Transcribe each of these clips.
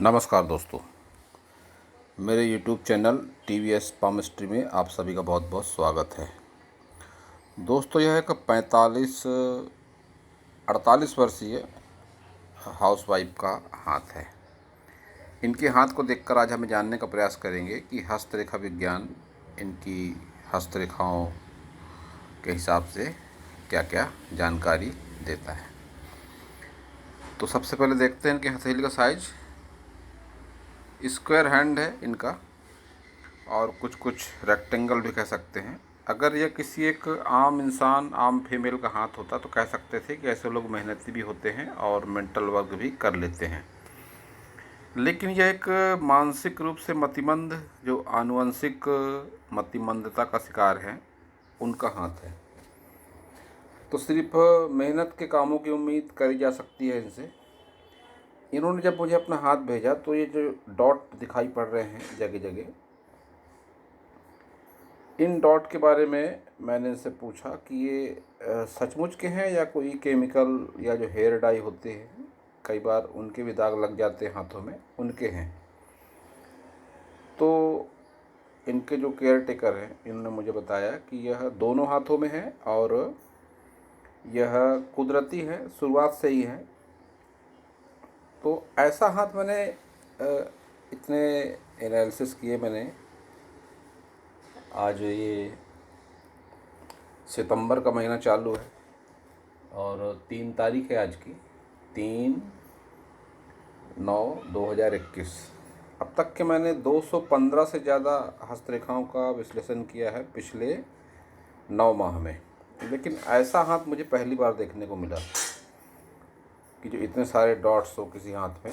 नमस्कार दोस्तों, मेरे YouTube चैनल TVS पामिस्ट्री में आप सभी का बहुत बहुत स्वागत है। दोस्तों, यह एक 48 वर्षीय हाउसवाइफ का हाथ है। इनके हाथ को देखकर आज हम जानने का प्रयास करेंगे कि हस्तरेखा विज्ञान इनकी हस्तरेखाओं के हिसाब से क्या क्या जानकारी देता है। तो सबसे पहले देखते हैं इनकी हथेली का साइज। स्क्वायर हैंड है इनका और कुछ कुछ रेक्टेंगल भी कह सकते हैं। अगर यह किसी एक आम इंसान, आम फीमेल का हाथ होता तो कह सकते थे कि ऐसे लोग मेहनती भी होते हैं और मेंटल वर्क भी कर लेते हैं। लेकिन यह एक मानसिक रूप से मतिमंद, जो आनुवंशिक मतिमंदता का शिकार है, उनका हाथ है। तो सिर्फ मेहनत के कामों की उम्मीद करी जा सकती है इनसे। इन्होंने जब मुझे अपना हाथ भेजा तो ये जो डॉट दिखाई पड़ रहे हैं जगह जगह, इन डॉट के बारे में मैंने इनसे पूछा कि ये सचमुच के हैं या कोई केमिकल या जो हेयर डाई होते हैं, कई बार उनके भी दाग लग जाते हैं हाथों में, उनके हैं। तो इनके जो केयर टेकर हैं इन्होंने मुझे बताया कि यह दोनों हाथों में है और यह कुदरती है, शुरुआत से ही है। तो ऐसा हाथ मैंने इतने एनालिसिस किए मैंने। आज ये सितंबर का महीना चालू है और 3 तारीख है आज की, 3/9/2021। अब तक के मैंने 215 से ज़्यादा हस्तरेखाओं का विश्लेषण किया है पिछले 9 माह में। लेकिन ऐसा हाथ मुझे पहली बार देखने को मिला कि जो इतने सारे डॉट्स हो किसी हाथ में।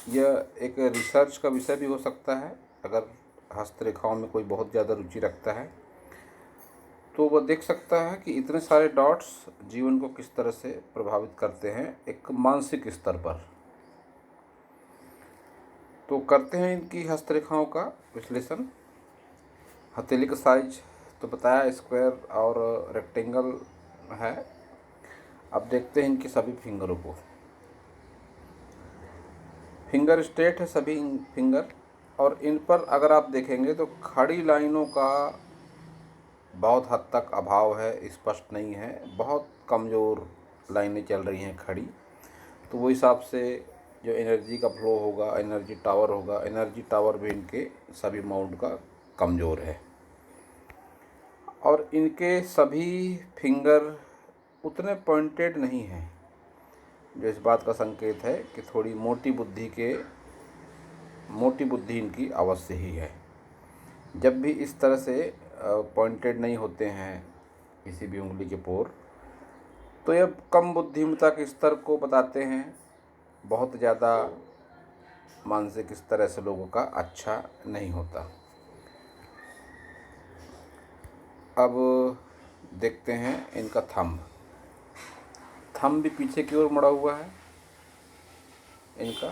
यह एक रिसर्च का विषय भी हो सकता है। अगर हस्तरेखाओं में कोई बहुत ज़्यादा रुचि रखता है तो वह देख सकता है कि इतने सारे डॉट्स जीवन को किस तरह से प्रभावित करते हैं एक मानसिक स्तर पर। तो करते हैं इनकी हस्तरेखाओं का विश्लेषण। हथेली का साइज तो बताया, स्क्वायर और रेक्टेंगल है। अब देखते हैं इनकी सभी फिंगरों को। फिंगर स्ट्रेट है सभी फिंगर, और इन पर अगर आप देखेंगे तो खड़ी लाइनों का बहुत हद तक अभाव है, स्पष्ट नहीं है, बहुत कमज़ोर लाइनें चल रही हैं खड़ी। तो वो हिसाब से जो एनर्जी का फ्लो होगा, एनर्जी टावर भी इनके सभी माउंट का कमज़ोर है। और इनके सभी फिंगर उतने पॉइंटेड नहीं हैं, जो इस बात का संकेत है कि थोड़ी मोटी बुद्धि इनकी अवश्य ही है। जब भी इस तरह से पॉइंटेड नहीं होते हैं किसी भी उंगली के पोर, तो यह कम बुद्धिमत्ता के स्तर को बताते हैं। बहुत ज़्यादा मानसिक स्तर ऐसे लोगों का अच्छा नहीं होता। अब देखते हैं इनका थंब भी पीछे की ओर मुड़ा हुआ है इनका।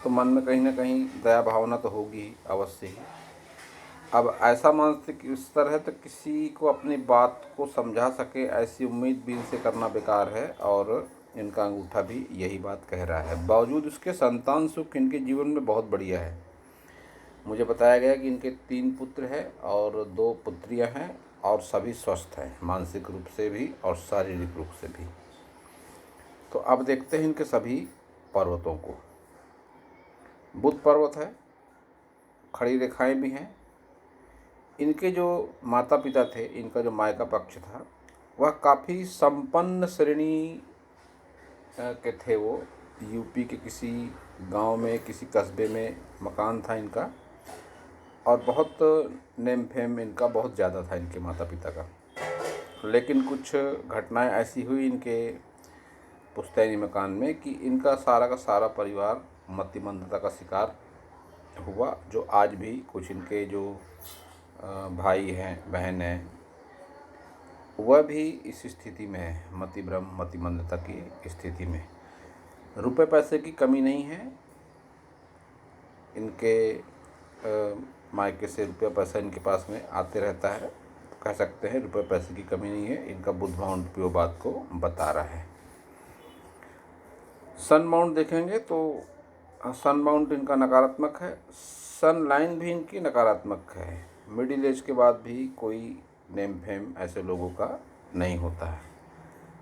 तो मन में कहीं ना कहीं दया भावना तो होगी ही, अवश्य ही। अब ऐसा मानसिक स्तर है तो किसी को अपनी बात को समझा सके ऐसी उम्मीद भी इनसे करना बेकार है, और इनका अंगूठा भी यही बात कह रहा है। बावजूद उसके संतान सुख इनके जीवन में बहुत बढ़िया है। मुझे बताया गया कि इनके 3 पुत्र हैं और 2 पुत्रियां हैं, और सभी स्वस्थ हैं, मानसिक रूप से भी और शारीरिक रूप से भी। तो अब देखते हैं इनके सभी पर्वतों को। बुध पर्वत है, खड़ी रेखाएं भी हैं। इनके जो माता पिता थे, इनका जो मायका पक्ष था, वह काफ़ी संपन्न श्रेणी के थे। वो यूपी के किसी गांव में, किसी कस्बे में मकान था इनका, और बहुत नेम फेम इनका बहुत ज़्यादा था इनके माता पिता का। लेकिन कुछ घटनाएं ऐसी हुई इनके पुश्तैनी मकान में कि इनका सारा का सारा परिवार मतिमंदता का शिकार हुआ। जो आज भी कुछ इनके जो भाई हैं, बहन हैं, वह भी इस स्थिति में है, मतिभ्रम मतिमंदता की स्थिति में। रुपए पैसे की कमी नहीं है इनके, मायके से रुपया पैसा इनके पास में आते रहता है। तो कह सकते हैं रुपए पैसे की कमी नहीं है। इनका बुध माउंट भी वो बात को बता रहा है। सन माउंट देखेंगे तो सन माउंट इनका नकारात्मक है। सन लाइन भी इनकी नकारात्मक है। मिडिल एज के बाद भी कोई नेम फेम ऐसे लोगों का नहीं होता है।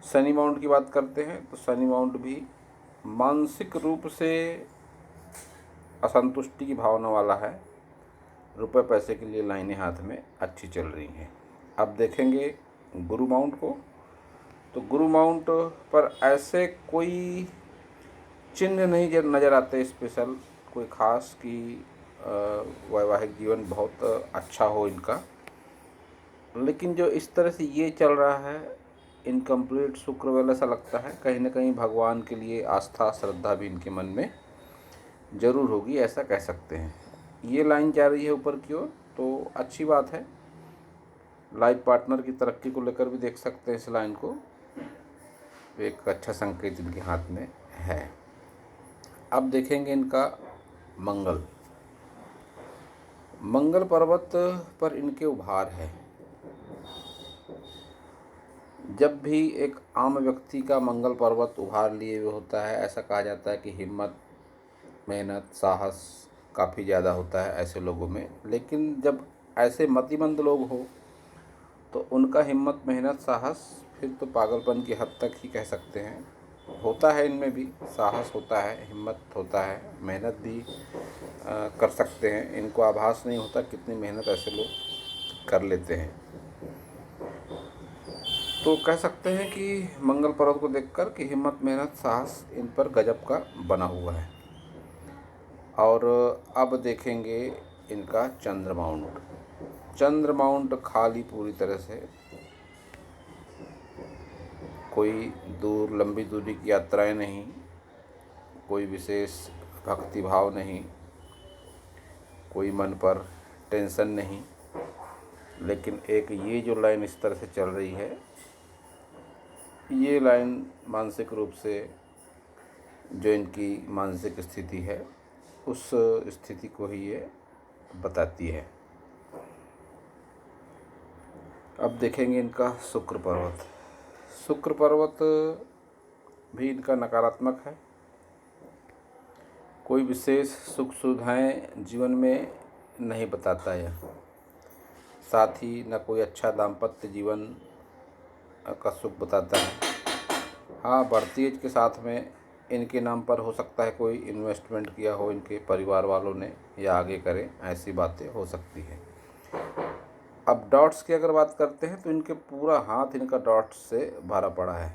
शनि माउंट की बात करते हैं तो शनि माउंट भी मानसिक रूप से असंतुष्टि की भावना वाला है। रुपए पैसे के लिए लाइनें हाथ में अच्छी चल रही हैं। अब देखेंगे गुरु माउंट को, तो गुरु माउंट पर ऐसे कोई चिन्ह नहीं नज़र आते स्पेशल कोई ख़ास कि वैवाहिक जीवन बहुत अच्छा हो इनका। लेकिन जो इस तरह से ये चल रहा है इनकम्प्लीट शुक्र वाला सा लगता है, कहीं ना कहीं भगवान के लिए आस्था श्रद्धा भी इनके मन में ज़रूर होगी, ऐसा कह सकते हैं। ये लाइन जा रही है ऊपर की ओर तो अच्छी बात है। लाइफ पार्टनर की तरक्की को लेकर भी देख सकते हैं इस लाइन को, एक अच्छा संकेत इनके हाथ में है। अब देखेंगे इनका मंगल। मंगल पर्वत पर इनके उभार है। जब भी एक आम व्यक्ति का मंगल पर्वत उभार लिए हुए होता है, ऐसा कहा जाता है कि हिम्मत, मेहनत, साहस काफ़ी ज़्यादा होता है ऐसे लोगों में। लेकिन जब ऐसे मतिमंद लोग हो तो उनका हिम्मत, मेहनत, साहस फिर तो पागलपन की हद तक ही कह सकते हैं। होता है इनमें भी साहस होता है, हिम्मत होता है, मेहनत भी कर सकते हैं। इनको आभास नहीं होता कितनी मेहनत ऐसे लोग कर लेते हैं। तो कह सकते हैं कि मंगल पर्वत को देखकर कि हिम्मत, मेहनत, साहस इन पर गजब का बना हुआ है। और अब देखेंगे इनका चंद्र माउंट। चंद्र माउंट खाली पूरी तरह से, कोई लंबी दूरी की यात्राएं नहीं, कोई विशेष भक्ति भाव नहीं, कोई मन पर टेंशन नहीं। लेकिन एक ये जो लाइन इस तरह से चल रही है, ये लाइन मानसिक रूप से जो इनकी मानसिक स्थिति है उस स्थिति को ही ये बताती है। अब देखेंगे इनका शुक्र पर्वत। शुक्र पर्वत भी इनका नकारात्मक है। कोई विशेष सुख सुविधाएं जीवन में नहीं बताता है, साथ ही न कोई अच्छा दाम्पत्य जीवन का सुख बताता है। हाँ, बढ़ती एज के साथ में इनके नाम पर हो सकता है कोई इन्वेस्टमेंट किया हो इनके परिवार वालों ने या आगे करें, ऐसी बातें हो सकती है। अब डॉट्स की अगर बात करते हैं तो इनके पूरा हाथ इनका डॉट्स से भरा पड़ा है।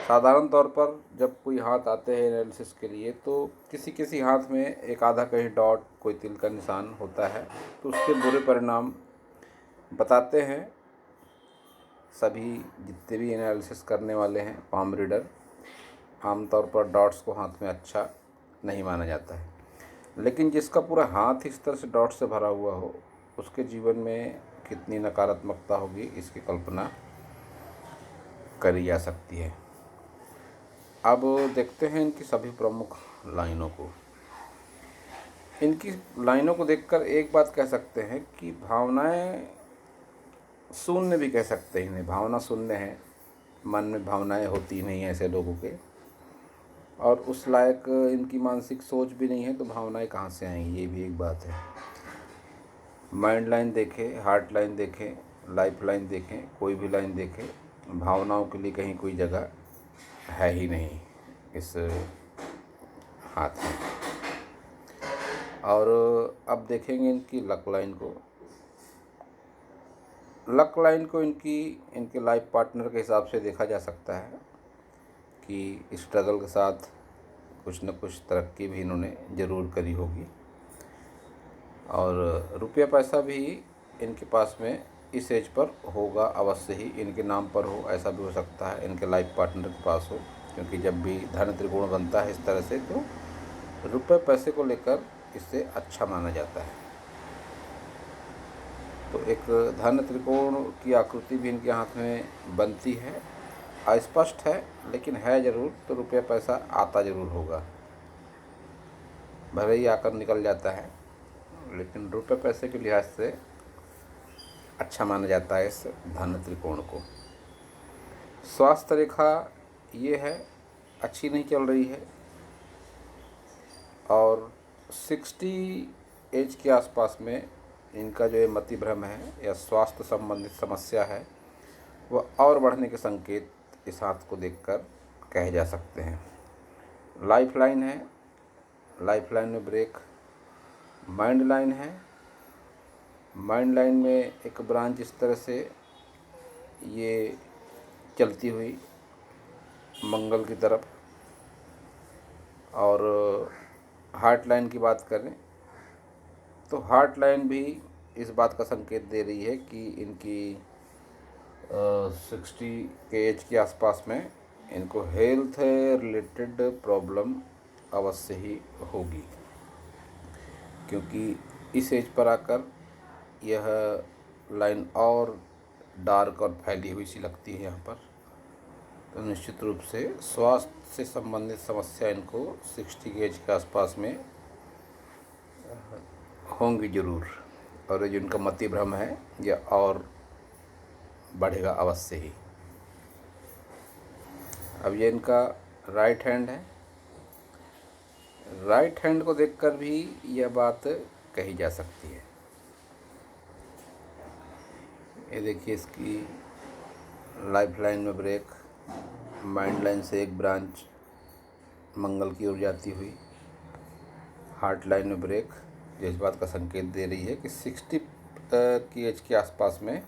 साधारण तौर पर जब कोई हाथ आते हैं एनालिसिस के लिए तो किसी किसी हाथ में एक आधा कहीं डॉट, कोई तिल का निशान होता है, तो उसके बुरे परिणाम बताते हैं। सभी जितने भी एनालिसिस करने वाले हैं, पाम रीडर, आमतौर पर डॉट्स को हाथ में अच्छा नहीं माना जाता है। लेकिन जिसका पूरा हाथ इस तरह से डॉट से भरा हुआ हो, उसके जीवन में कितनी नकारात्मकता होगी इसकी कल्पना करी जा सकती है। अब देखते हैं इनकी सभी प्रमुख लाइनों को। इनकी लाइनों को देखकर एक बात कह सकते हैं कि भावनाएं शून्य भी कह सकते हैं इन्हें। भावना शून्य है, मन में भावनाएं होती नहीं ऐसे लोगों के, और उस लायक इनकी मानसिक सोच भी नहीं है, तो भावनाएं कहाँ से आएंगी, ये भी एक बात है। माइंड लाइन देखें, हार्ट लाइन देखें, लाइफ लाइन देखें, कोई भी लाइन देखें, भावनाओं के लिए कहीं कोई जगह है ही नहीं इस हाथ में। और अब देखेंगे इनकी लक लाइन को। लक लाइन को इनके लाइफ पार्टनर के हिसाब से देखा जा सकता है कि स्ट्रगल के साथ कुछ न कुछ तरक्की भी इन्होंने ज़रूर करी होगी, और रुपया पैसा भी इनके पास में इस एज पर होगा, अवश्य ही इनके नाम पर हो, ऐसा भी हो सकता है इनके लाइफ पार्टनर के पास हो। क्योंकि जब भी धन त्रिकोण बनता है इस तरह से तो रुपये पैसे को लेकर इसे अच्छा माना जाता है। तो एक धन त्रिकोण की आकृति भी इनके हाथ में बनती है, अस्पष्ट है लेकिन है ज़रूर। तो रुपया पैसा आता ज़रूर होगा, भले ही आकर निकल जाता है, लेकिन रुपये पैसे के लिहाज से अच्छा माना जाता है इस धन त्रिकोण को। स्वास्थ्य रेखा ये है, अच्छी नहीं चल रही है, और 60 एज के आसपास में इनका जो ये मति भ्रम है या स्वास्थ्य संबंधित समस्या है वह और बढ़ने के संकेत इस हाथ को देखकर कहे जा सकते हैं। लाइफ लाइन है, लाइफ लाइन में ब्रेक। माइंड लाइन है, माइंड लाइन में एक ब्रांच इस तरह से ये चलती हुई मंगल की तरफ। और हार्ट लाइन की बात करें तो हार्ट लाइन भी इस बात का संकेत दे रही है कि इनकी 60 के एज के आसपास में इनको हेल्थ रिलेटेड प्रॉब्लम अवश्य ही होगी, क्योंकि इस एज पर आकर यह लाइन और डार्क और फैली हुई सी लगती है यहाँ पर। तो निश्चित रूप से स्वास्थ्य से संबंधित समस्या इनको 60 के एज के आसपास में होंगी ज़रूर। और ये जिनका मति भ्रम है यह और बढ़ेगा अवश्य ही। अब ये इनका राइट हैंड है, राइट हैंड को देखकर भी यह बात कही जा सकती है। ये देखिए इसकी लाइफ लाइन में ब्रेक, माइंड लाइन से एक ब्रांच मंगल की ओर जाती हुई, हार्ट लाइन में ब्रेक, जो इस बात का संकेत दे रही है कि 60 की एज के आसपास में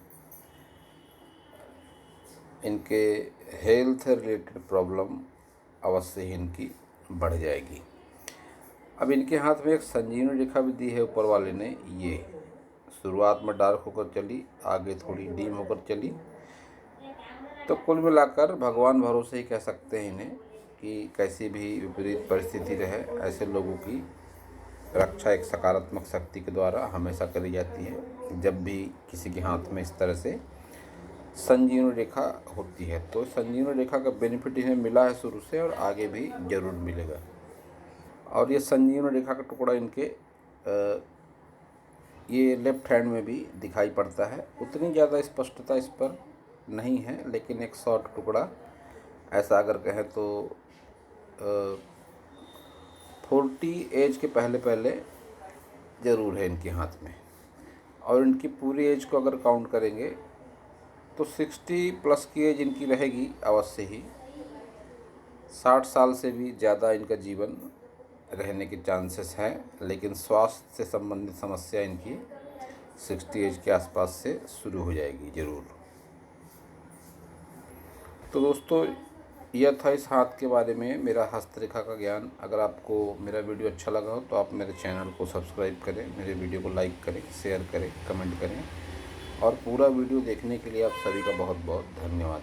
इनके हेल्थ रिलेटेड प्रॉब्लम अवश्य ही इनकी बढ़ जाएगी। अब इनके हाथ में एक संजीवनी रेखा भी दी है ऊपर वाले ने। ये शुरुआत में डार्क होकर चली, आगे थोड़ी डीम होकर चली। तो कुल मिलाकर भगवान भरोसे ही कह सकते हैं इन्हें कि कैसी भी विपरीत परिस्थिति रहे, ऐसे लोगों की रक्षा एक सकारात्मक शक्ति के द्वारा हमेशा करी जाती है। जब भी किसी के हाथ में इस तरह से संजीवनी रेखा होती है तो संजीवनी रेखा का बेनिफिट इन्हें मिला है शुरू से और आगे भी ज़रूर मिलेगा। और ये संजीवनी रेखा का टुकड़ा इनके ये लेफ्ट हैंड में भी दिखाई पड़ता है। उतनी ज़्यादा स्पष्टता इस पर नहीं है, लेकिन एक शॉर्ट टुकड़ा ऐसा अगर कहें तो 40 एज के पहले पहले ज़रूर है इनके हाथ में। और इनकी पूरी एज को अगर काउंट करेंगे तो 60 प्लस की एज इनकी रहेगी अवश्य ही। 60 साल से भी ज़्यादा इनका जीवन रहने के चांसेस हैं, लेकिन स्वास्थ्य से संबंधित समस्या इनकी 60 एज के आसपास से शुरू हो जाएगी ज़रूर। तो दोस्तों यह था इस हाथ के बारे में मेरा हस्तरेखा का ज्ञान। अगर आपको मेरा वीडियो अच्छा लगा हो तो आप मेरे चैनल को सब्सक्राइब करें, मेरे वीडियो को लाइक करें, शेयर करें, कमेंट करें। और पूरा वीडियो देखने के लिए आप सभी का बहुत बहुत धन्यवाद।